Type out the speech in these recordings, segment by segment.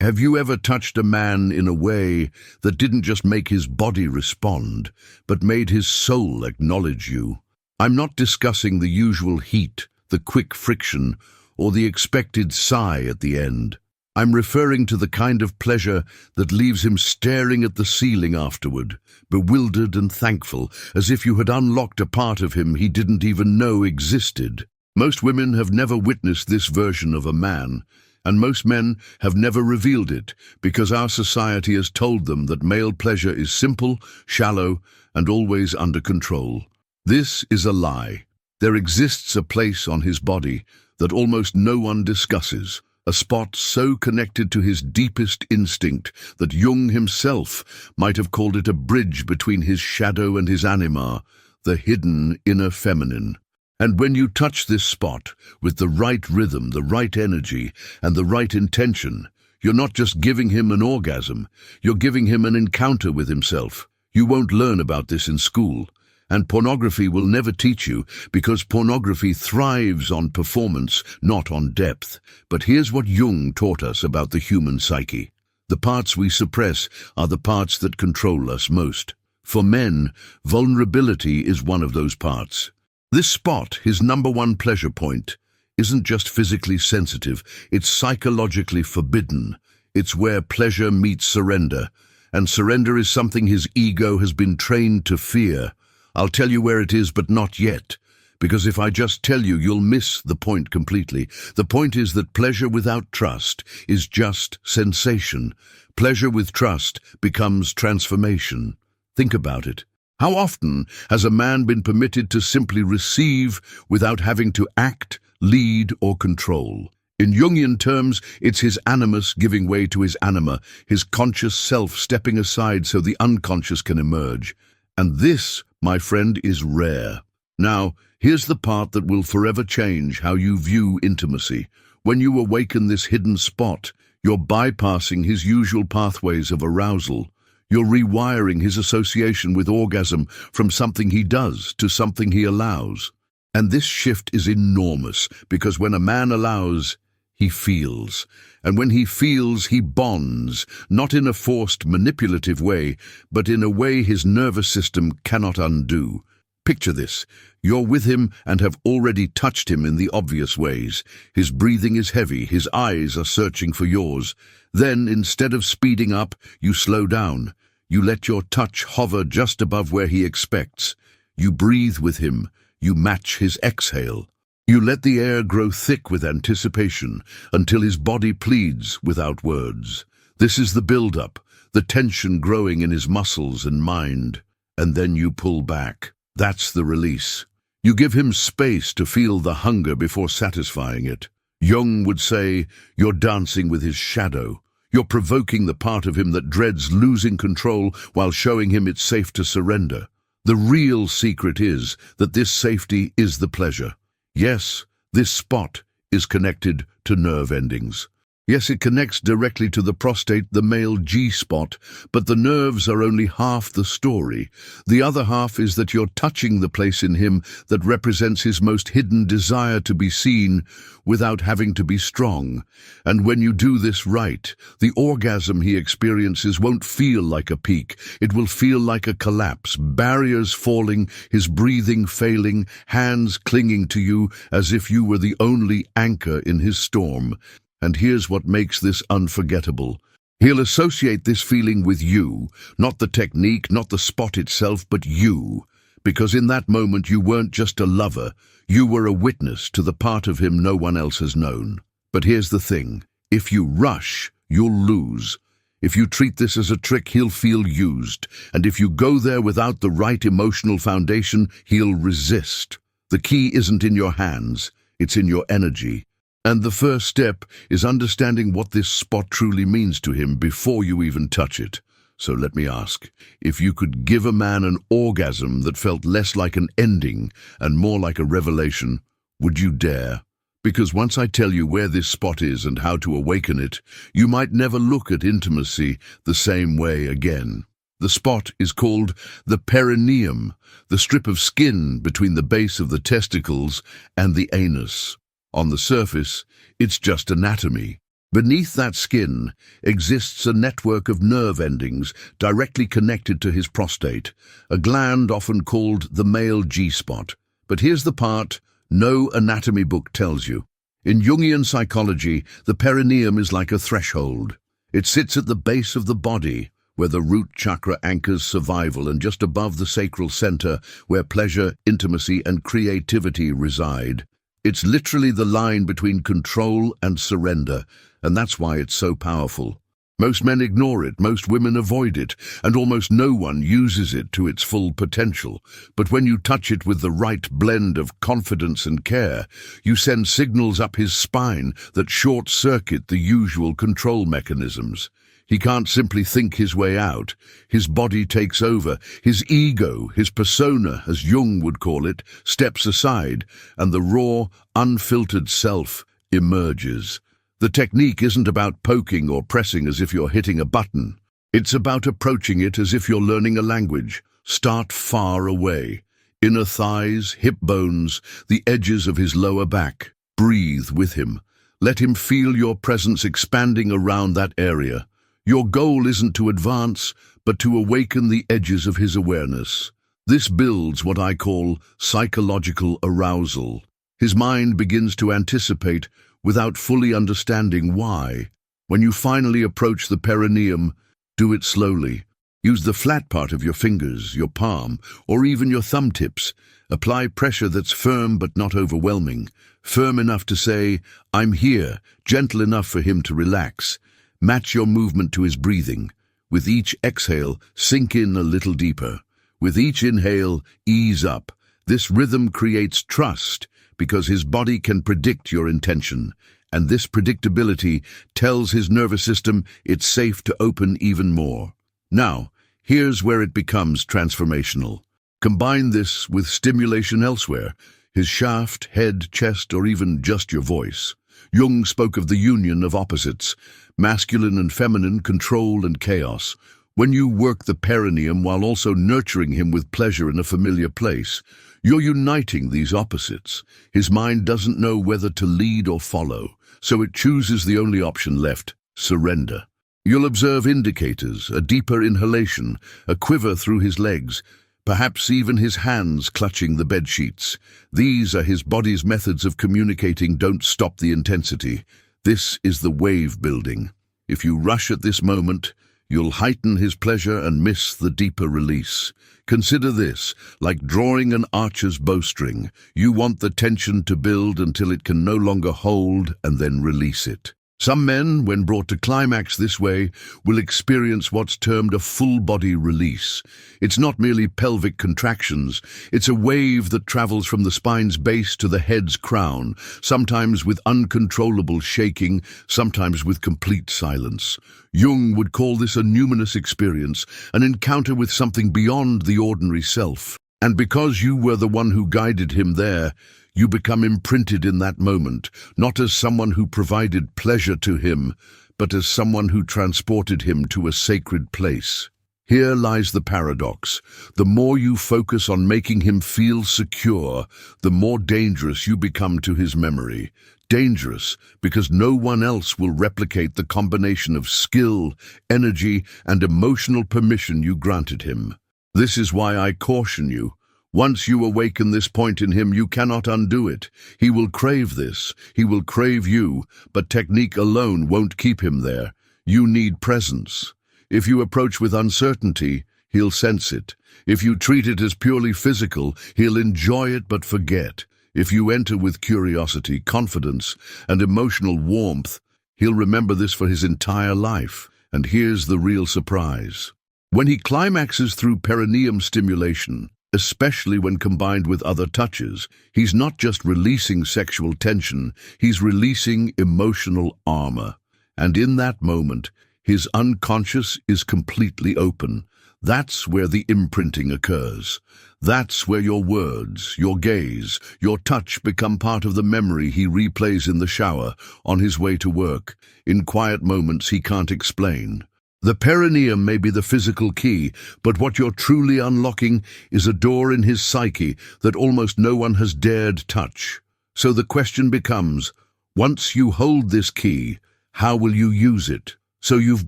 Have you ever touched a man in a way that didn't just make his body respond, but made his soul acknowledge you? I'm not discussing the usual heat, the quick friction, or the expected sigh at the end. I'm referring to the kind of pleasure that leaves him staring at the ceiling afterward, bewildered and thankful, as if you had unlocked a part of him he didn't even know existed. Most women have never witnessed this version of a man, and most men have never revealed it because our society has told them that male pleasure is simple, shallow, and always under control. This is a lie. There exists a place on his body that almost no one discusses, a spot so connected to his deepest instinct that Jung himself might have called it a bridge between his shadow and his anima, the hidden inner feminine. And when you touch this spot with the right rhythm, the right energy, and the right intention, you're not just giving him an orgasm, you're giving him an encounter with himself. You won't learn about this in school, and pornography will never teach you because pornography thrives on performance, not on depth. But here's what Jung taught us about the human psyche. The parts we suppress are the parts that control us most. For men, vulnerability is one of those parts. This spot, his number one pleasure point, isn't just physically sensitive, it's psychologically forbidden. It's where pleasure meets surrender, and surrender is something his ego has been trained to fear. I'll tell you where it is, but not yet, because if I just tell you, you'll miss the point completely. The point is that pleasure without trust is just sensation. Pleasure with trust becomes transformation. Think about it. How often has a man been permitted to simply receive without having to act, lead, or control? In Jungian terms, it's his animus giving way to his anima, his conscious self stepping aside so the unconscious can emerge. And this, my friend, is rare. Now, here's the part that will forever change how you view intimacy. When you awaken this hidden spot, you're bypassing his usual pathways of arousal. You're rewiring his association with orgasm from something he does to something he allows. And this shift is enormous because when a man allows, he feels. And when he feels, he bonds, not in a forced, manipulative way, but in a way his nervous system cannot undo. Picture this. You're with him and have already touched him in the obvious ways. His breathing is heavy, his eyes are searching for yours. Then, instead of speeding up, you slow down. You let your touch hover just above where he expects. You breathe with him. You match his exhale. You let the air grow thick with anticipation until his body pleads without words. This is the build-up, the tension growing in his muscles and mind. And then you pull back. That's the release. You give him space to feel the hunger before satisfying it. Jung would say, you're dancing with his shadow. You're provoking the part of him that dreads losing control while showing him it's safe to surrender. The real secret is that this safety is the pleasure. Yes, this spot is connected to nerve endings. Yes, it connects directly to the prostate, the male G-spot, but the nerves are only half the story. The other half is that you're touching the place in him that represents his most hidden desire to be seen without having to be strong. And when you do this right, the orgasm he experiences won't feel like a peak. It will feel like a collapse, barriers falling, his breathing failing, hands clinging to you as if you were the only anchor in his storm. And here's what makes this unforgettable. He'll associate this feeling with you, not the technique, not the spot itself, but you. Because in that moment you weren't just a lover, you were a witness to the part of him no one else has known. But here's the thing, if you rush, you'll lose. If you treat this as a trick, he'll feel used. And if you go there without the right emotional foundation, he'll resist. The key isn't in your hands, it's in your energy. And the first step is understanding what this spot truly means to him before you even touch it. So let me ask, if you could give a man an orgasm that felt less like an ending and more like a revelation, would you dare? Because once I tell you where this spot is and how to awaken it, you might never look at intimacy the same way again. The spot is called the perineum, the strip of skin between the base of the testicles and the anus. On the surface, it's just anatomy. Beneath that skin exists a network of nerve endings directly connected to his prostate, a gland often called the male G-spot. But here's the part no anatomy book tells you. In Jungian psychology, the perineum is like a threshold. It sits at the base of the body, where the root chakra anchors survival, and just above the sacral center, where pleasure, intimacy, and creativity reside. It's literally the line between control and surrender, and that's why it's so powerful. Most men ignore it, most women avoid it, and almost no one uses it to its full potential. But when you touch it with the right blend of confidence and care, you send signals up his spine that short-circuit the usual control mechanisms. He can't simply think his way out. His body takes over. His ego, his persona, as Jung would call it, steps aside, and the raw, unfiltered self emerges. The technique isn't about poking or pressing as if you're hitting a button. It's about approaching it as if you're learning a language. Start far away. Inner thighs, hip bones, the edges of his lower back. Breathe with him. Let him feel your presence expanding around that area. Your goal isn't to advance, but to awaken the edges of his awareness. This builds what I call psychological arousal. His mind begins to anticipate without fully understanding why. When you finally approach the perineum, do it slowly. Use the flat part of your fingers, your palm, or even your thumb tips. Apply pressure that's firm but not overwhelming. Firm enough to say, "I'm here," gentle enough for him to relax. Match your movement to his breathing. With each exhale, sink in a little deeper. With each inhale, ease up. This rhythm creates trust, because his body can predict your intention, and this predictability tells his nervous system it's safe to open even more. Now, here's where it becomes transformational. Combine this with stimulation elsewhere, his shaft, head, chest, or even just your voice. Jung spoke of the union of opposites, masculine and feminine, control and chaos. When you work the perineum while also nurturing him with pleasure in a familiar place, you're uniting these opposites. His mind doesn't know whether to lead or follow, so it chooses the only option left: surrender. You'll observe indicators, a deeper inhalation, a quiver through his legs, perhaps even his hands clutching the bedsheets. These are his body's methods of communicating, "Don't stop the intensity." This is the wave building. If you rush at this moment, you'll heighten his pleasure and miss the deeper release. Consider this, like drawing an archer's bowstring. You want the tension to build until it can no longer hold, and then release it. Some men, when brought to climax this way, will experience what's termed a full-body release. It's not merely pelvic contractions. It's a wave that travels from the spine's base to the head's crown, sometimes with uncontrollable shaking, sometimes with complete silence. Jung would call this a numinous experience, an encounter with something beyond the ordinary self. And because you were the one who guided him there, you become imprinted in that moment, not as someone who provided pleasure to him, but as someone who transported him to a sacred place. Here lies the paradox. The more you focus on making him feel secure, the more dangerous you become to his memory. Dangerous because no one else will replicate the combination of skill, energy, and emotional permission you granted him. This is why I caution you. Once you awaken this point in him, you cannot undo it. He will crave this. He will crave you, but technique alone won't keep him there. You need presence. If you approach with uncertainty, he'll sense it. If you treat it as purely physical, he'll enjoy it but forget. If you enter with curiosity, confidence, and emotional warmth, he'll remember this for his entire life. And here's the real surprise. When he climaxes through perineum stimulation, especially when combined with other touches, he's not just releasing sexual tension, he's releasing emotional armor. And in that moment, his unconscious is completely open. That's where the imprinting occurs. That's where your words, your gaze, your touch become part of the memory he replays in the shower, on his way to work, in quiet moments he can't explain. The perineum may be the physical key, but what you're truly unlocking is a door in his psyche that almost no one has dared touch. So the question becomes, once you hold this key, How will you use it? So you've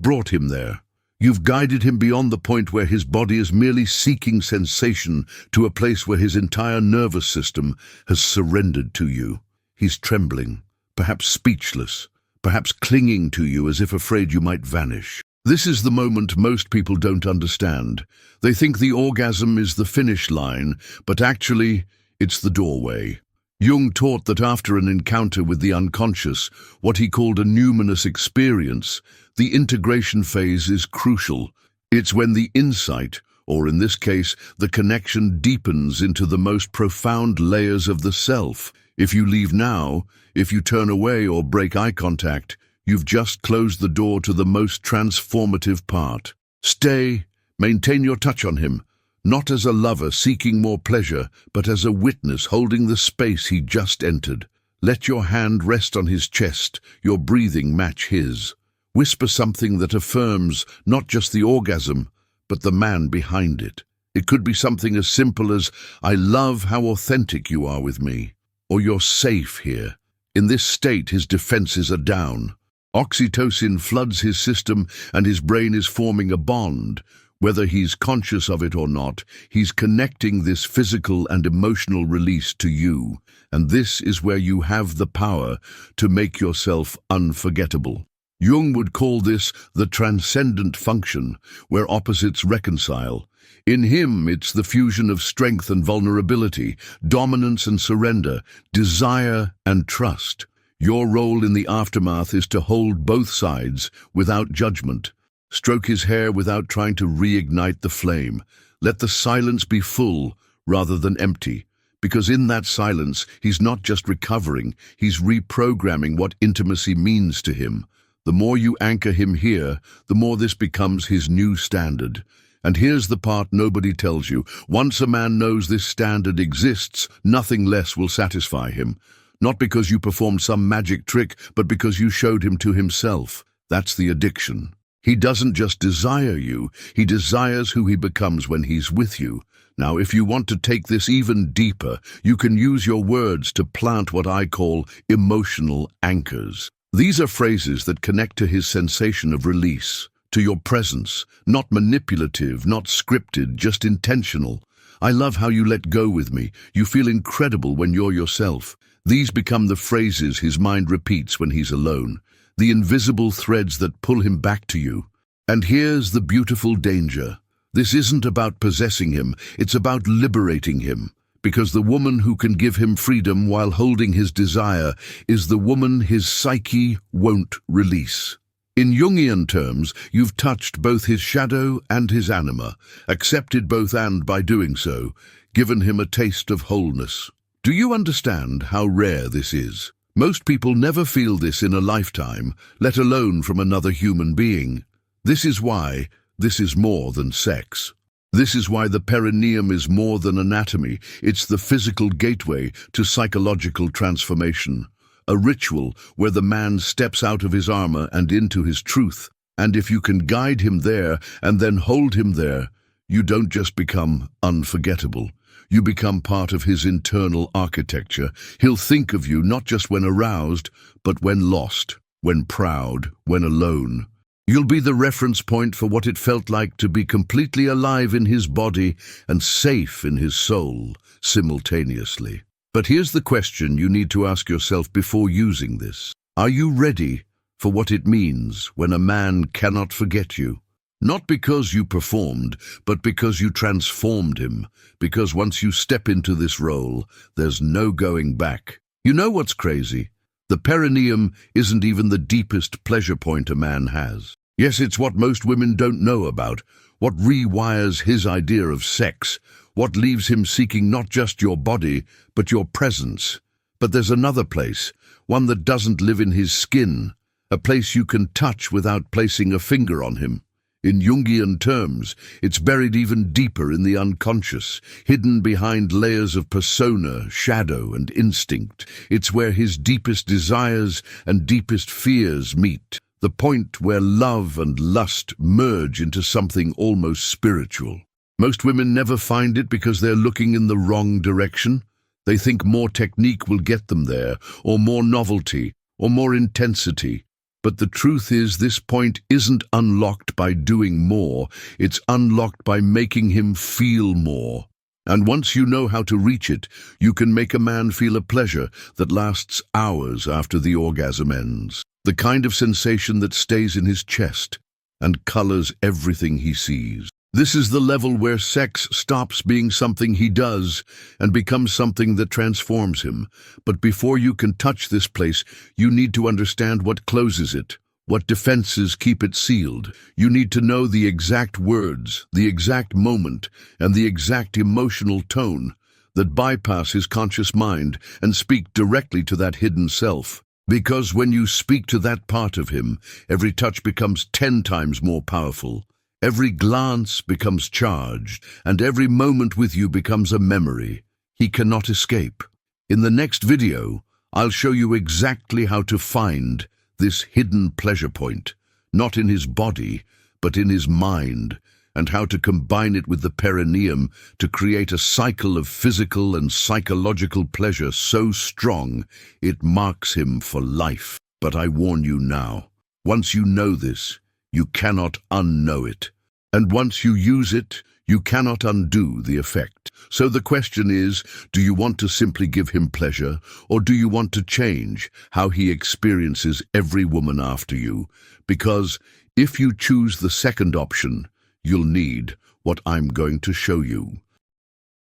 brought him there. You've guided him beyond the point where his body is merely seeking sensation to a place where his entire nervous system has surrendered to you. He's trembling, perhaps speechless, perhaps clinging to you as if afraid you might vanish. This is the moment most people don't understand. They think the orgasm is the finish line, but actually, it's the doorway. Jung taught that after an encounter with the unconscious, what he called a numinous experience, the integration phase is crucial. It's when the insight, or in this case, the connection deepens into the most profound layers of the self. If you leave now, if you turn away or break eye contact, you've just closed the door to the most transformative part. Stay, maintain your touch on him, not as a lover seeking more pleasure, but as a witness holding the space he just entered. Let your hand rest on his chest, your breathing match his. Whisper something that affirms not just the orgasm, but the man behind it. It could be something as simple as, "I love how authentic you are with me," or "You're safe here." In this state, his defenses are down. Oxytocin floods his system and his brain is forming a bond. Whether he's conscious of it or not, he's connecting this physical and emotional release to you. And this is where you have the power to make yourself unforgettable. Jung would call this the transcendent function, where opposites reconcile. In him, it's the fusion of strength and vulnerability, dominance and surrender, desire and trust. Your role in the aftermath is to hold both sides without judgment. Stroke his hair without trying to reignite the flame. Let the silence be full rather than empty, because in that silence, he's not just recovering, he's reprogramming what intimacy means to him. The more you anchor him here, the more this becomes his new standard. And here's the part nobody tells you. Once a man knows this standard exists, nothing less will satisfy him. Not because you performed some magic trick, but because you showed him to himself. That's the addiction. He doesn't just desire you, he desires who he becomes when he's with you. Now, if you want to take this even deeper, you can use your words to plant what I call emotional anchors. These are phrases that connect to his sensation of release, to your presence, not manipulative, not scripted, just intentional. "I love how you let go with me. You feel incredible when you're yourself." These become the phrases his mind repeats when he's alone, the invisible threads that pull him back to you. And here's the beautiful danger. This isn't about possessing him, it's about liberating him. Because the woman who can give him freedom while holding his desire is the woman his psyche won't release. In Jungian terms, you've touched both his shadow and his anima, accepted both and, by doing so, given him a taste of wholeness. Do you understand how rare this is? Most people never feel this in a lifetime, let alone from another human being. This is why this is more than sex. This is why the perineum is more than anatomy. It's the physical gateway to psychological transformation. A ritual where the man steps out of his armor and into his truth. And if you can guide him there and then hold him there, you don't just become unforgettable. You become part of his internal architecture. He'll think of you not just when aroused, but when lost, when proud, when alone. You'll be the reference point for what it felt like to be completely alive in his body and safe in his soul simultaneously. But here's the question you need to ask yourself before using this. Are you ready for what it means when a man cannot forget you? Not because you performed, but because you transformed him. Because once you step into this role, there's no going back. You know what's crazy? The perineum isn't even the deepest pleasure point a man has. Yes, it's what most women don't know about, what rewires his idea of sex, what leaves him seeking not just your body, but your presence. But there's another place, one that doesn't live in his skin, a place you can touch without placing a finger on him. In Jungian terms, it's buried even deeper in the unconscious, hidden behind layers of persona, shadow, and instinct. It's where his deepest desires and deepest fears meet, the point where love and lust merge into something almost spiritual. Most women never find it because they're looking in the wrong direction. They think more technique will get them there, or more novelty, or more intensity. But the truth is, this point isn't unlocked by doing more, it's unlocked by making him feel more. And once you know how to reach it, you can make a man feel a pleasure that lasts hours after the orgasm ends. The kind of sensation that stays in his chest and colors everything he sees. This is the level where sex stops being something he does and becomes something that transforms him. But before you can touch this place, you need to understand what closes it, what defenses keep it sealed. You need to know the exact words, the exact moment, and the exact emotional tone that bypass his conscious mind and speak directly to that hidden self. Because when you speak to that part of him, every touch becomes 10 times more powerful. Every glance becomes charged, and every moment with you becomes a memory he cannot escape. In the next video, I'll show you exactly how to find this hidden pleasure point, not in his body, but in his mind, and how to combine it with the perineum to create a cycle of physical and psychological pleasure so strong it marks him for life. But I warn you now, once you know this, you cannot unknow it. And once you use it, you cannot undo the effect. So the question is, do you want to simply give him pleasure, or do you want to change how he experiences every woman after you? Because if you choose the second option, you'll need what I'm going to show you.